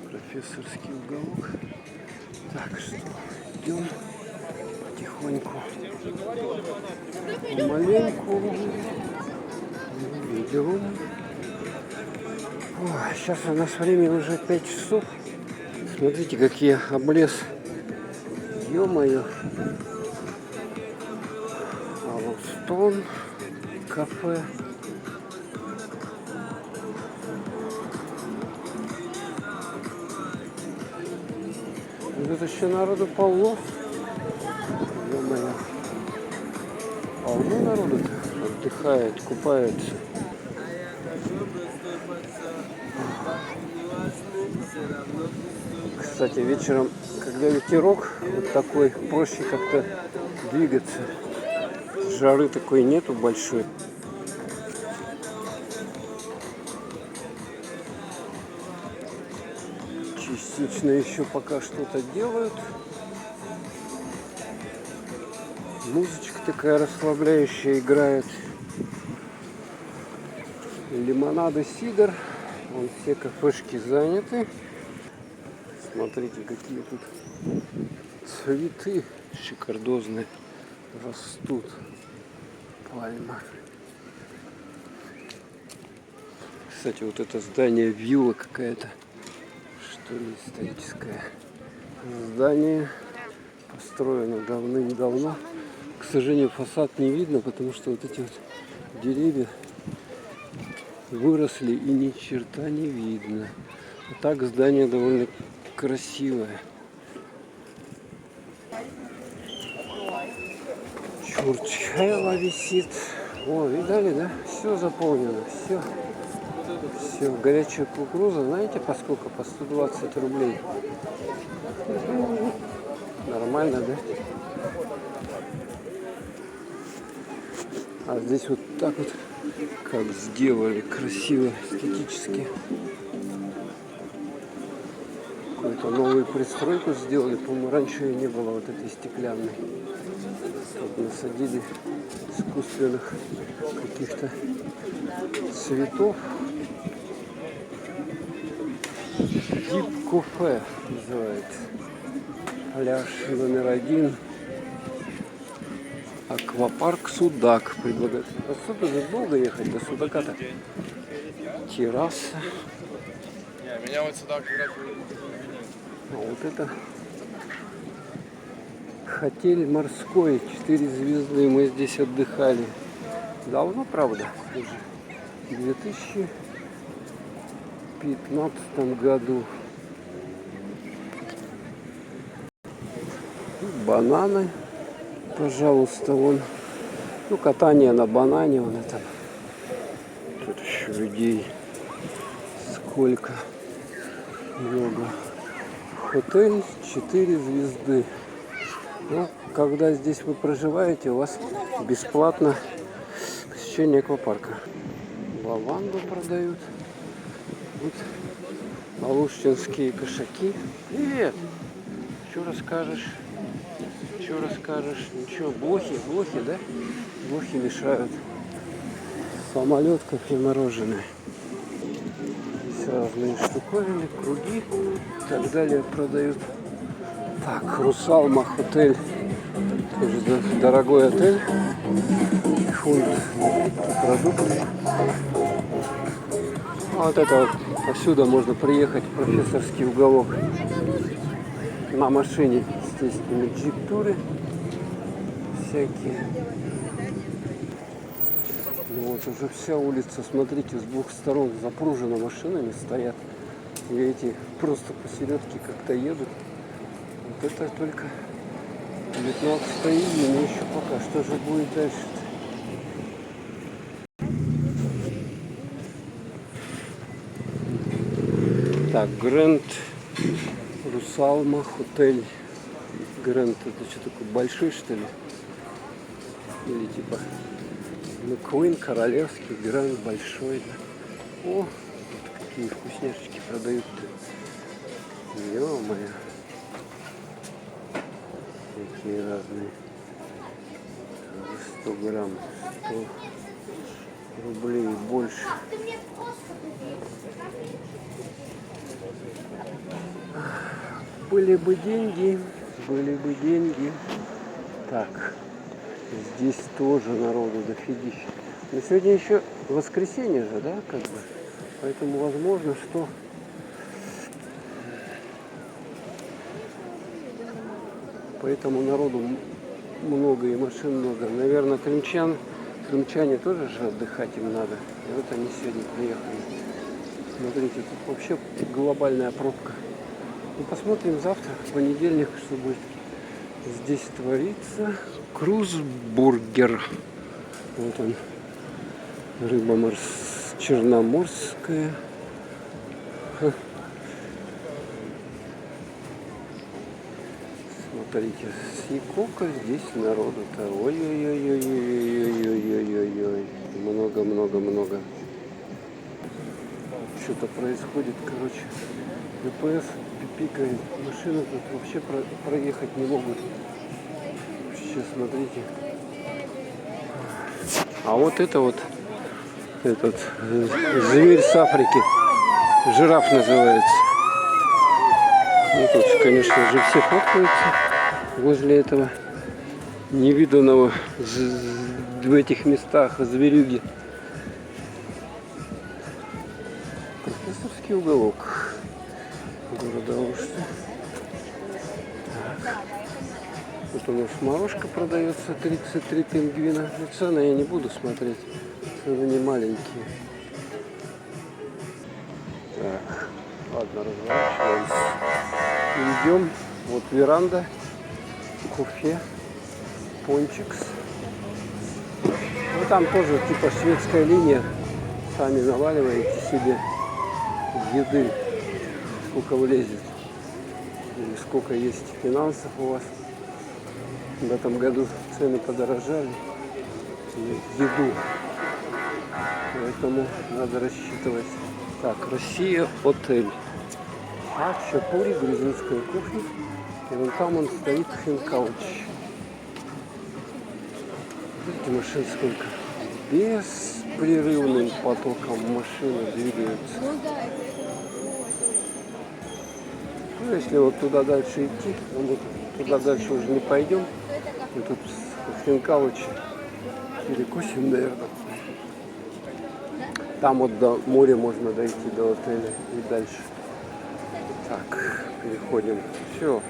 Профессорский уголок. Так что идем потихоньку, помаленьку идем. Сейчас у нас время уже 5 часов. Смотрите, как я облез. Ё-моё. Алстон кафе. Тут еще народу полно. Ё-моё. Полно народу отдыхает, купается. Кстати, вечером, когда ветерок вот такой, проще как-то двигаться. Жары такой нету большой. Частично еще пока что-то делают. Музычка такая расслабляющая играет. Лимонады, сидр. Вон все кафешки заняты. Смотрите, какие тут цветы шикардозные растут. Пальма. Кстати, вот это здание вилла какая-то, что ли, историческое. Здание построено давным-давно. К сожалению, фасад не видно, потому что вот эти вот деревья выросли и ни черта не видно. А так здание довольно красивое. Чурчхела висит. О, видали, да? Все заполнено. Все. Все. Горячая кукуруза, знаете, по сколько? По 120 рублей. Нормально, да? А здесь вот так вот, как сделали, красиво, эстетически. Какую-то новую пристройку сделали. По-моему, раньше ее не было, вот этой стеклянной. Тут насадили искусственных каких-то цветов. Дип кафе называется. Пляж номер 1. Аквапарк Судак предлагает. Отсюда же долго ехать до Судака-то. Терраса. Меня вот сюда А вот это отель морской, 4 звезды. Мы здесь отдыхали. Давно, правда, уже. В 2015 году. Бананы, пожалуйста, вон. Ну, катание на банане, вон это. Тут еще людей сколько. Много. Отель 4 звезды. Ну, когда здесь вы проживаете, у вас бесплатно посещение аквапарка. Лаванду продают. Вот алушкинские кошаки. Привет! Что расскажешь? Что расскажешь? Ничего, блохи, да? Блохи мешают. Самолет, кафе, мороженое. Здесь разные штуковины, круги и так далее продают. Так, Русалмах отель. Тоже дорогой отель. Фунт продукты. Вот это вот отсюда можно приехать в профессорский уголок на машине, естественно, джип-туры всякие. Ну вот уже вся улица, смотрите, с двух сторон запружена машинами, стоят. И эти просто посередке как-то едут. Вот это только 19 июня еще пока. Что же будет дальше? Так, Грэнд Русалмах отель. Грэнд, это что такое, большой, что ли? Или типа Маквин, королевский, Грэнд, большой. Да? О, вот какие вкусняшечки продают-то. Ё-моё. Какие разные. За 100 грамм, 100 рублей и больше. Были бы деньги, были бы деньги. Так, здесь тоже народу дофигища. Но сегодня еще воскресенье же, да, как бы. Поэтому возможно, что поэтому народу много и машин много. Наверное, крымчане тоже же отдыхать им надо. И вот они сегодня приехали. Смотрите, тут вообще глобальная пробка. Ну, посмотрим завтра, в понедельник, что будет здесь творится. Крузбургер. Вот он. Рыба черноморская. Смотрите, сколько здесь народу-то. Ой-ой-ой-ой-ой-ой-ой-ой-ой-ой. Много-много-много. Что-то происходит, короче. ДПС пикает. Машины тут вообще проехать не могут. Сейчас смотрите. А вот это вот этот зверь с Африки. Жираф называется. Ну, тут, конечно же, все фоткаются возле этого невиданного в этих местах зверюги. Профессорский уголок города Ошты. Вот у нас морожка продается, 33 пингвина. Но цены я не буду смотреть, цены не маленькие. Так, ладно, разворачиваемся. Идем. Вот веранда, кафе, пончикс. Ну там тоже типа шведская линия. Сами наваливаете себе еды, сколько влезет. Или сколько есть финансов у вас. В этом году цены подорожали. Еду. Поэтому надо рассчитывать. Так, Россия, отель. Хачапури, грузинская кухня. И вон там он стоит, Хинкалыч. Видите, машин сколько? Беспрерывным потоком машины двигаются. Ну, если вот туда дальше идти, мы туда дальше уже не пойдем. Мы тут в Хинкалыче перекусим, наверное. Там вот до моря можно дойти, до отеля и дальше. Так, переходим. Все.